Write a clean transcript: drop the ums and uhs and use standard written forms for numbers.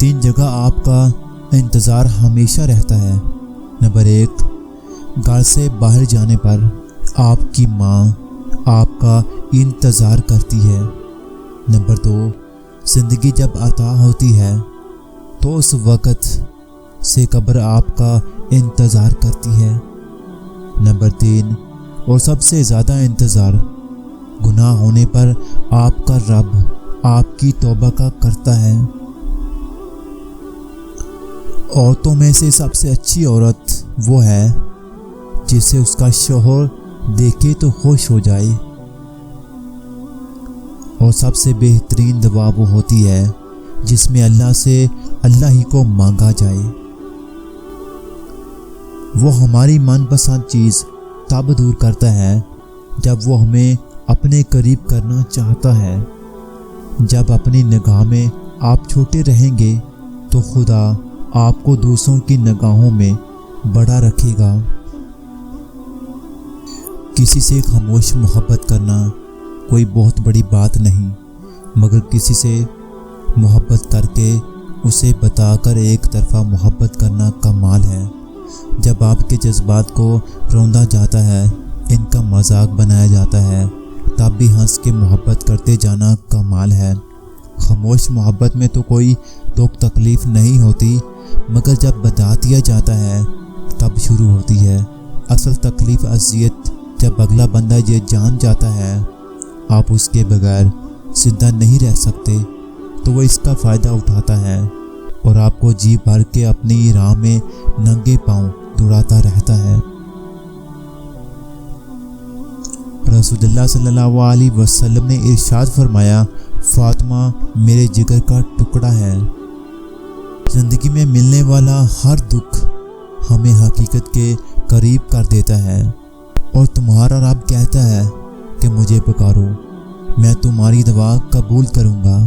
3 جگہ آپ کا انتظار ہمیشہ رہتا ہے۔ نمبر 1، گھر سے باہر جانے پر آپ کی ماں آپ کا انتظار کرتی ہے۔ نمبر 2، زندگی جب عطا ہوتی ہے تو اس وقت سے قبر آپ کا انتظار کرتی ہے۔ نمبر 3، اور سب سے زیادہ انتظار گناہ ہونے پر آپ کا رب آپ کی توبہ کا کرتا ہے۔ عورتوں میں سے سب سے اچھی عورت وہ ہے جسے اس کا شوہر دیکھے تو خوش ہو جائے، اور سب سے بہترین دعا وہ ہوتی ہے جس میں اللہ سے اللہ ہی کو مانگا جائے۔ وہ ہماری من پسند چیز تب دور کرتا ہے جب وہ ہمیں اپنے قریب کرنا چاہتا ہے۔ جب اپنی نگاہ میں آپ چھوٹے رہیں گے تو خدا آپ کو دوسروں کی نگاہوں میں بڑا رکھے گا۔ کسی سے خاموش محبت کرنا کوئی بہت بڑی بات نہیں، مگر کسی سے محبت کر کے اسے بتا کر ایک طرفہ محبت کرنا کمال ہے۔ جب آپ کے جذبات کو روندا جاتا ہے، ان کا مذاق بنایا جاتا ہے، تب بھی ہنس کے محبت کرتے جانا کمال ہے۔ خاموش محبت میں تو کوئی دکھ تکلیف نہیں ہوتی، مگر جب بتا دیا جاتا ہے تب شروع ہوتی ہے۔ اصل تکلیف اذیت جب اگلا بندہ یہ جان جاتا ہے آپ اس کے بغیر زندہ نہیں رہ سکتے، تو وہ اس کا فائدہ اٹھاتا ہے اور آپ کو جی بھر کے اپنی راہ میں ننگے پاؤں دوڑاتا رہتا ہے۔ رسول اللہ صلی اللہ علیہ وسلم نے ارشاد فرمایا، فاطمہ میرے جگر کا ٹکڑا ہے۔ زندگی میں ملنے والا ہر دکھ ہمیں حقیقت کے قریب کر دیتا ہے، اور تمہارا رب کہتا ہے کہ مجھے پکارو، میں تمہاری دعا قبول کروں گا۔